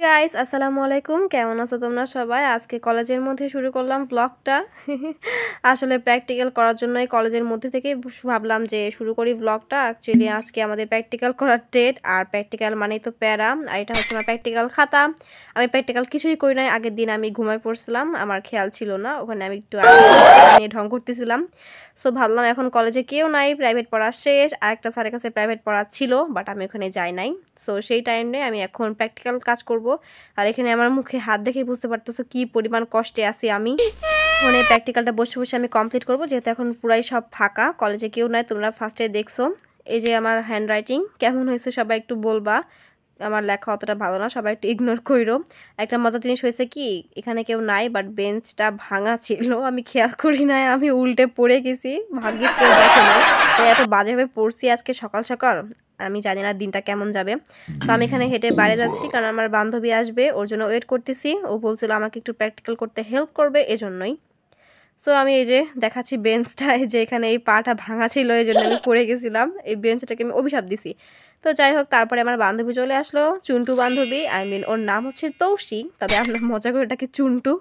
Guys আসসালামু আলাইকুম, কেমন আছো তোমরা সবাই? আজকে কলেজের মধ্যে শুরু করলাম ব্লগটা। আসলে প্র্যাকটিক্যাল করার জন্যই কলেজের মধ্যে থেকেই ভাবলাম যে শুরু করি ব্লগটা। অ্যাকচুয়ালি আজকে আমাদের প্র্যাকটিক্যাল করার ডেট, আর প্র্যাকটিক্যাল মানেই তো প্যারা। আর এটা হচ্ছে আমার প্র্যাকটিক্যাল খাতা। আমি প্র্যাকটিক্যাল কিছুই করি নাই, আগের দিন আমি ঘুমায় পড়ছিলাম, আমার খেয়াল ছিল না, ওখানে আমি একটু নিয়ে ঢং করতেছিলাম। সো ভাবলাম এখন কলেজে কেউ নাই, প্রাইভেট পড়া শেষ, আর একটা স্যারের কাছে প্রাইভেট পড়া ছিল, বাট আমি ওখানে যাই নাই। সো সেই টাইমে আমি এখন প্র্যাকটিক্যাল কাজ করব। আর এখানে আমার মুখে হাত দেখে বুঝতে পারতেছো কি পরিমাণ কষ্টে আছি আমি। মানে প্র্যাকটিক্যালটা বসে বসে আমি কমপ্লিট করব, যেহেতু এখন পুরাই সব ফাঁকা, কলেজে কেউ নাই। তোমরা ফার্স্টে দেখছো এই যে আমার হ্যান্ড রাইটিং কেমন হয়েছে সবাই একটু বলবা। আমার লেখা অতটা ভালো না, সবাই একটু ইগনোর কইরো। একটা মজার জিনিস হয়েছে কি, এখানে কেউ নাই, বাট বেঞ্চটা ভাঙা ছিল, আমি খেয়াল করি নাই, আমি উল্টে পড়ে গেছি। ভাগ্যিস কেউ দেখে নাই, এত বাজেভাবে পড়ছি আজকে সকাল সকাল। আমি জানি না দিনটা কেমন যাবে। তো আমি এখানে হেঁটে বাইরে যাচ্ছি, কারণ আমার বান্ধবী আসবে, ওর জন্য ওয়েট করতেছি। ও বলছিল আমাকে একটু প্র্যাকটিক্যাল করতে হেল্প করবে, এজন্যই। সো আমি এই যে দেখাচ্ছি বেঞ্চটা, এই যে এখানে এই পাটা ভাঙা ছিল, এই জন্য আমি পড়ে গেছিলাম। এই বেঞ্চটাকে আমি অভিশাপ দিছি। তো যাই হোক, তারপরে আমার বান্ধবী চলে আসলো, চুন্টু বান্ধবী, ওর নাম হচ্ছে তৌসি, তবে আমরা মজা করে ডাকি চুন্টু।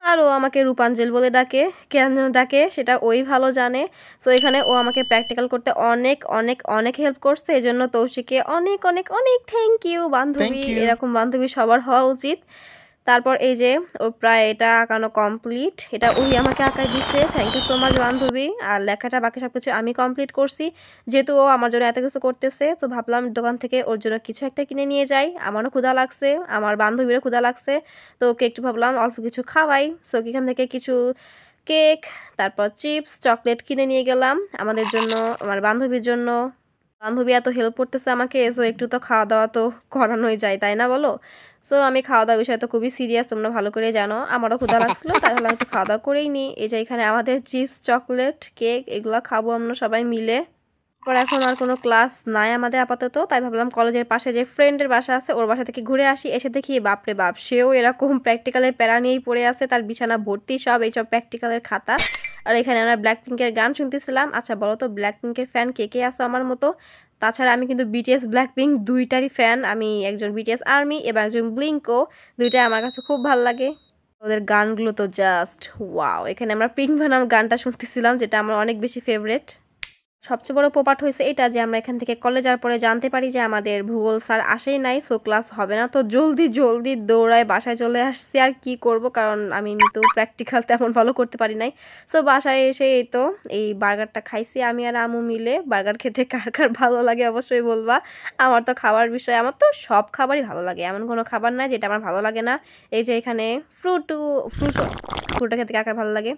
আর ও আমাকে রূপাঞ্জল বলে ডাকে, কেন ডাকে সেটা ওই ভালো জানে। সো এখানে ও আমাকে প্র্যাকটিক্যাল করতে অনেক অনেক অনেক হেল্প করছে, এই জন্য তৌসিকে অনেক অনেক অনেক থ্যাংক ইউ বান্ধবী। এরকম বান্ধবী সবার হওয়া উচিত। তারপর এই যে ও প্রায় এটা আঁকানো কমপ্লিট, এটা ওই আমাকে আঁকাই দিচ্ছে, থ্যাংক ইউ সো মাচ বান্ধবী। আর লেখাটা বাকি সব কিছু আমি কমপ্লিট করছি, যেহেতু ও আমার জন্য এত কিছু করতেছে। তো ভাবলাম দোকান থেকে ওর জন্য কিছু একটা কিনে নিয়ে যাই, আমারও ক্ষুধা লাগছে, আমার বান্ধবীরও ক্ষুধা লাগছে। তো ওকে একটু ভাবলাম অল্প কিছু খাওয়াই। সো এখান থেকে কিছু কেক, তারপর চিপস, চকলেট কিনে নিয়ে গেলাম আমাদের জন্য, আমার বান্ধবীর জন্য। বান্ধবী এত হেল্প করতেছে আমাকে, সো একটু তো খাওয়া দাওয়া তো করানোই যায়, তাই না বলো? সো আমি খাওয়া দাওয়ার বিষয়ে তো খুবই সিরিয়াস, তোমরা ভালো করে জানো। আমারও ক্ষুধা লাগছিল, তাই হলে একটু খাওয়া দাওয়া করেই নিই। এই যে এখানে আমাদের চিপস, চকলেট, কেক এগুলো খাবো আমরা সবাই মিলে। পর এখন আর কোনো ক্লাস নাই আমাদের আপাতত, তাই ভাবলাম কলেজের পাশে যে ফ্রেন্ডের বাসা আছে ওর বাসা থেকে ঘুরে আসি। এসে দেখি বাপরে বাপ, সেও এরকম প্র্যাকটিক্যালের প্যারা নিয়েই পড়ে আছে, তার বিছানা ভর্তি সব এইসব প্র্যাকটিক্যালের খাতা। আর এখানে আমরা ব্ল্যাক পিঙ্কের গান শুনতেছিলাম। আচ্ছা বলো তো, ব্ল্যাক পিঙ্কের ফ্যান কে কে আছো আমার মতো? তাছাড়া আমি কিন্তু বিটিএস ব্ল্যাক পিঙ্ক দুইটারই ফ্যান। আমি একজন বিটিএস আর্মি এবং একজন ব্লিঙ্কো, দুইটাই আমার কাছে খুব ভালো লাগে। ওদের গানগুলো তো জাস্ট ওয়াও। এখানে আমরা পিঙ্ক বানাম গানটা শুনতেছিলাম, যেটা আমার অনেক বেশি ফেভারেট। সবচেয়ে বড় পোপাট হয়েছে এটা যে আমরা এখান থেকে কলেজ যাওয়ার পরে জানতে পারি যে আমাদের ভূগোল স্যার আসেই নাই, সো ক্লাস হবে না। তো জলদি জলদি দৌড়ায় বাসায় চলে আসছি, আর কি করব, কারণ আমি তো প্র্যাকটিক্যাল তেমন ভালো করতে পারি নাই। সো বাসায় এসে এই তো এই বার্গারটা খাইছি আমি আর আমু মিলে। বার্গার খেতে কার কার ভালো লাগে অবশ্যই বলবা। আমার তো খাবার বিষয়, আমার তো সব খাবারই ভালো লাগে, এমন কোনো খাবার নাই যেটা আমার ভালো লাগে না। এই যে এখানে ফ্রুটটা খেতে কার কার ভালো লাগে।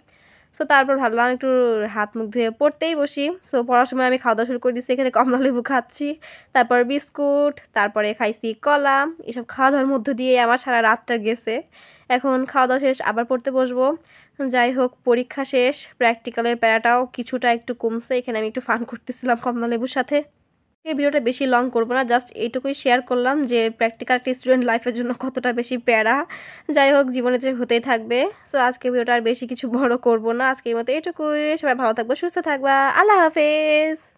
সো তারপর ভাবলাম একটু হাত মুখ ধুয়ে পড়তেই বসি। সো পড়ার সময় আমি খাওয়া দাওয়া শুরু করে দিচ্ছি, এখানে কমলা লেবু খাচ্ছি, তারপর বিস্কুট, তারপরে খাইছি কলা। এসব খাওয়া দাওয়ার মধ্য দিয়ে আমার সারা রাতটা গেছে। এখন খাওয়া দাওয়া শেষ, আবার পড়তে বসবো। যাই হোক, পরীক্ষা শেষ, প্র্যাকটিক্যালের প্যারাটাও কিছুটা একটু কমছে। এখানে আমি একটু ফান করতেছিলাম কমলা লেবুর সাথে। এই ভিডিওটা বেশি লং করবো না, জাস্ট এইটুকুই শেয়ার করলাম যে প্র্যাকটিক্যাল একটা স্টুডেন্ট লাইফের জন্য কতটা বেশি প্যারা। যাই হোক, জীবনে যে হতেই থাকবে। সো আজকে ভিডিওটা আর বেশি কিছু বড় করবো না, আজকের মতো এটুকুই। সবাই ভালো থাকবো, সুস্থ থাকবা, আল্লাহ হাফেজ।